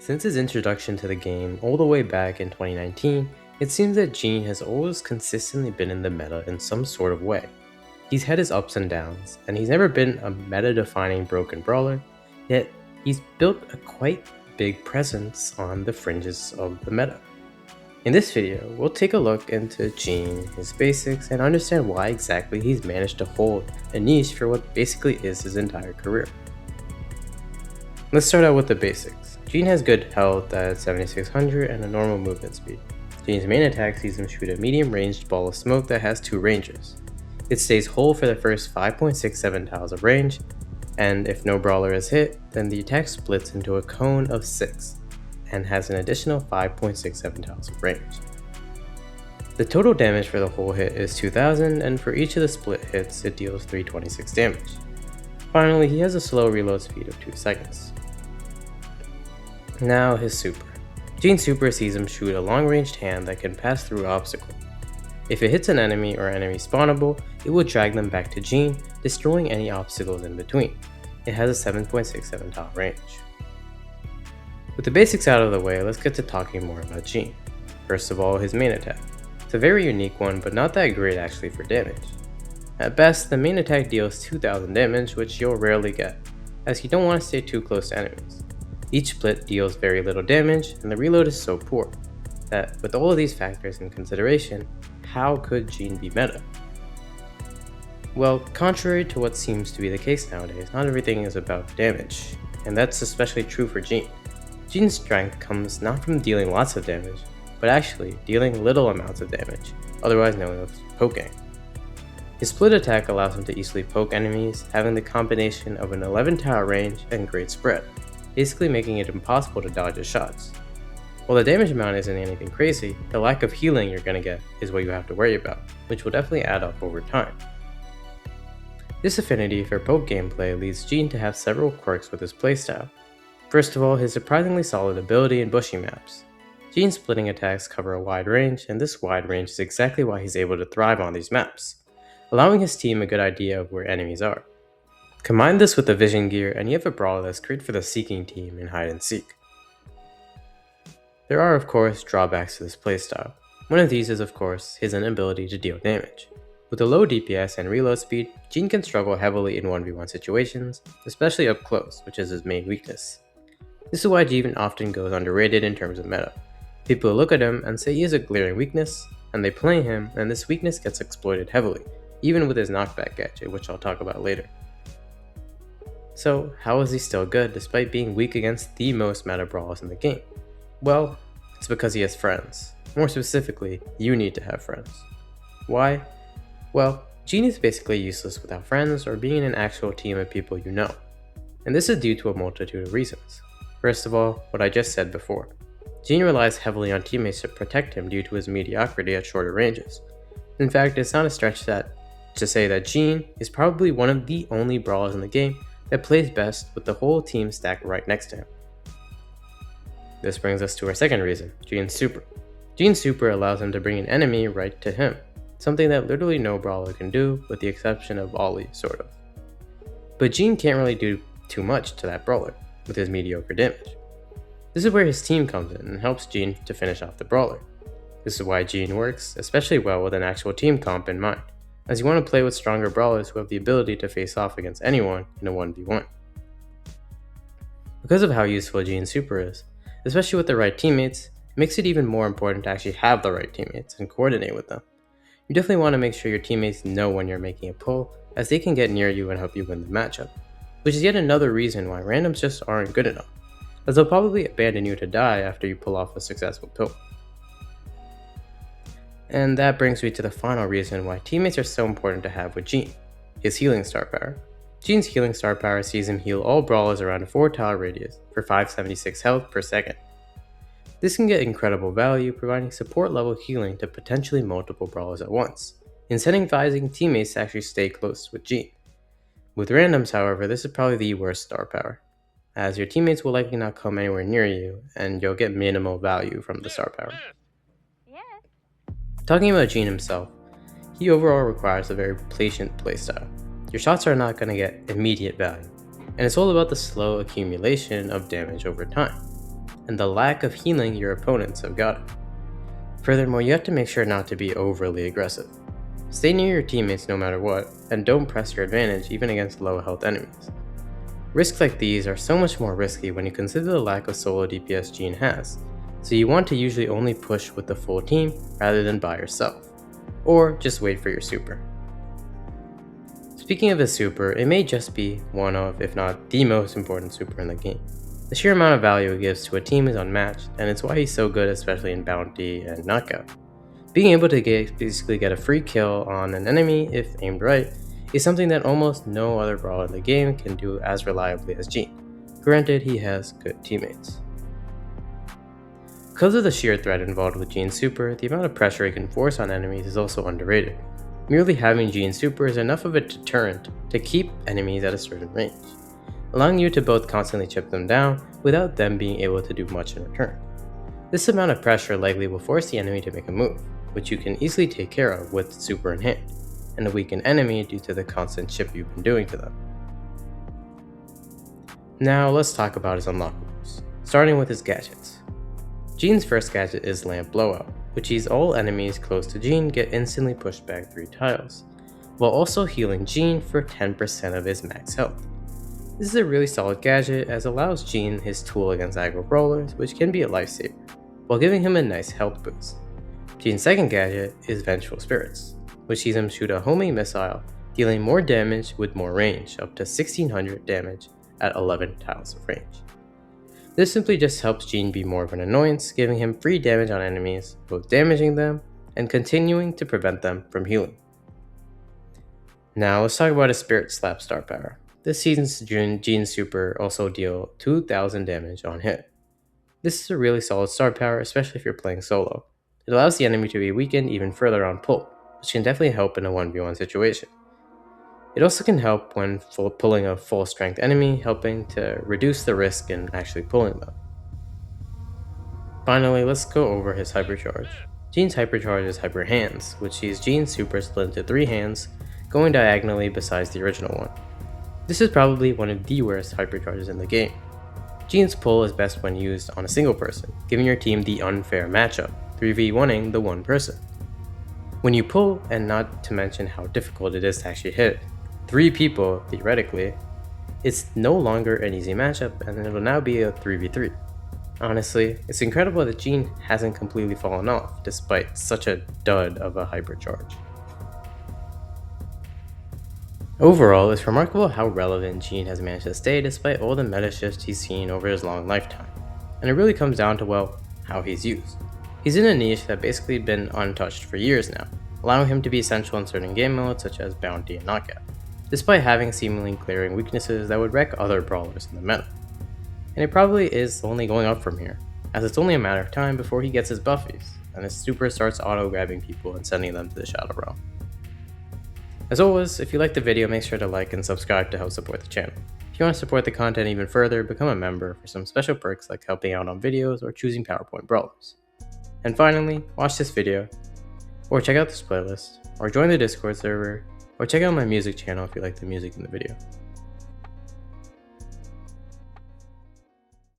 Since his introduction to the game all the way back in 2019, it seems that Gene has always consistently been in the meta in some sort of way. He's had his ups and downs, and he's never been a meta-defining broken brawler, yet he's built a quite big presence on the fringes of the meta. In this video, we'll take a look into Gene, his basics, and understand why exactly he's managed to hold a niche for what basically is his entire career. Let's start out with the basics. Gene has good health at 7600 and a normal movement speed. Gene's main attack sees him shoot a medium-ranged ball of smoke that has 2 ranges. It stays whole for the first 5.67 tiles of range, and if no brawler is hit, then the attack splits into a cone of 6, and has an additional 5.67 tiles of range. The total damage for the whole hit is 2000, and for each of the split hits, it deals 326 damage. Finally, he has a slow reload speed of 2 seconds. Now his super. Gene's super sees him shoot a long-ranged hand that can pass through an obstacle. If it hits an enemy or enemy spawnable, it will drag them back to Gene, destroying any obstacles in between. It has a 7.67 tile range. With the basics out of the way, let's get to talking more about Gene. First of all, his main attack. It's a very unique one, but not that great actually for damage. At best, the main attack deals 2000 damage, which you'll rarely get, as you don't want to stay too close to enemies. Each split deals very little damage, and the reload is so poor, that with all of these factors in consideration, how could Gene be meta? Well, contrary to what seems to be the case nowadays, not everything is about damage, and that's especially true for Gene. Gene's strength comes not from dealing lots of damage, but actually dealing little amounts of damage, otherwise known as poking. His split attack allows him to easily poke enemies, having the combination of an 11 tile range and great spread, basically making it impossible to dodge his shots. While the damage amount isn't anything crazy, the lack of healing you're gonna get is what you have to worry about, which will definitely add up over time. This affinity for poke gameplay leads Gene to have several quirks with his playstyle. First of all, his surprisingly solid ability in bushy maps. Gene's splitting attacks cover a wide range, and this wide range is exactly why he's able to thrive on these maps, allowing his team a good idea of where enemies are. Combine this with the vision gear and you have a brawler that's great for the seeking team in hide and seek. There are of course drawbacks to this playstyle. One of these is of course his inability to deal damage. With a low DPS and reload speed, Gene can struggle heavily in 1v1 situations, especially up close, which is his main weakness. This is why Gene often goes underrated in terms of meta. People look at him and say he has a glaring weakness, and they play him and this weakness gets exploited heavily, even with his knockback gadget, which I'll talk about later. So how is he still good despite being weak against the most meta brawlers in the game? Well, it's because he has friends. More specifically, you need to have friends. Why? Well, Gene is basically useless without friends or being in an actual team of people you know. And this is due to a multitude of reasons. First of all, what I just said before. Gene relies heavily on teammates to protect him due to his mediocrity at shorter ranges. In fact, it's not a stretch to say that Gene is probably one of the only brawlers in the game that plays best with the whole team stacked right next to him. This brings us to our second reason, Gene's super. Gene's super allows him to bring an enemy right to him, something that literally no brawler can do with the exception of Ollie, sort of. But Gene can't really do too much to that brawler with his mediocre damage. This is where his team comes in and helps Gene to finish off the brawler. This is why Gene works especially well with an actual team comp in mind, as you want to play with stronger brawlers who have the ability to face off against anyone in a 1v1. Because of how useful Gene's super is, especially with the right teammates, it makes it even more important to actually have the right teammates and coordinate with them. You definitely want to make sure your teammates know when you're making a pull, as they can get near you and help you win the matchup, which is yet another reason why randoms just aren't good enough, as they'll probably abandon you to die after you pull off a successful pull. And that brings me to the final reason why teammates are so important to have with Gene, his healing star power. Gene's healing star power sees him heal all brawlers around a 4 tile radius for 576 health per second. This can get incredible value, providing support level healing to potentially multiple brawlers at once, incentivizing teammates to actually stay close with Gene. With randoms, however, this is probably the worst star power, as your teammates will likely not come anywhere near you and you'll get minimal value from the star power. Talking about Gene himself, he overall requires a very patient playstyle. Your shots are not going to get immediate value, and it's all about the slow accumulation of damage over time. and the lack of healing your opponents have gotten. Furthermore, you have to make sure not to be overly aggressive. Stay near your teammates no matter what, and don't press your advantage even against low health enemies. Risks like these are so much more risky when you consider the lack of solo DPS Jean has, so you want to usually only push with the full team rather than by yourself, or just wait for your super. Speaking of his super, it may just be one of, if not the most important super in the game. The sheer amount of value it gives to a team is unmatched, and it's why he's so good especially in bounty and knockout. Being able to basically get a free kill on an enemy if aimed right is something that almost no other brawler in the game can do as reliably as Jean. Granted, he has good teammates. Because of the sheer threat involved with Jean's super, the amount of pressure he can force on enemies is also underrated. Merely having Jean's super is enough of a deterrent to keep enemies at a certain range, allowing you to both constantly chip them down without them being able to do much in return. This amount of pressure likely will force the enemy to make a move, which you can easily take care of with super in hand, and a weakened enemy due to the constant chip you've been doing to them. Now let's talk about his unlockables, starting with his gadgets. Jean's first gadget is Lamp Blowout, which sees all enemies close to Jean get instantly pushed back 3 tiles, while also healing Jean for 10% of his max health. This is a really solid gadget as it allows Jean his tool against aggro brawlers, which can be a lifesaver, while giving him a nice health boost. Jean's second gadget is Vengeful Spirits, which sees him shoot a homing missile, dealing more damage with more range, up to 1600 damage at 11 tiles of range. This simply just helps Jean be more of an annoyance, giving him free damage on enemies, both damaging them and continuing to prevent them from healing. Now let's talk about his Spirit Slap star power. This season's Jean's super also deal 2000 damage on hit. This is a really solid star power, especially if you're playing solo. It allows the enemy to be weakened even further on pull, which can definitely help in a 1v1 situation. It also can help when pulling a full strength enemy, helping to reduce the risk in actually pulling them. Finally, let's go over his hypercharge. Jean's hypercharge is Hyper Hands, which sees Jean's super split into 3 hands, going diagonally besides the original one. This is probably one of the worst hypercharges in the game. Jean's pull is best when used on a single person, giving your team the unfair matchup, 3v1ing the one person. When you pull, and not to mention how difficult it is to actually hit 3 people, theoretically, it's no longer an easy matchup and it will now be a 3v3. Honestly, it's incredible that Jean hasn't completely fallen off despite such a dud of a hypercharge. Overall, it's remarkable how relevant Jean has managed to stay despite all the meta shifts he's seen over his long lifetime, and it really comes down to, well, how he's used. He's in a niche that basically been untouched for years now, allowing him to be essential in certain game modes such as bounty and knockout, despite having seemingly glaring weaknesses that would wreck other brawlers in the meta. And it probably is only going up from here, as it's only a matter of time before he gets his buffies, and his super starts auto-grabbing people and sending them to the Shadow Realm. As always, if you liked the video, make sure to like and subscribe to help support the channel. If you want to support the content even further, become a member for some special perks like helping out on videos or choosing PowerPoint brawlers. And finally, watch this video, or check out this playlist, or join the Discord server, or check out my music channel if you like the music in the video.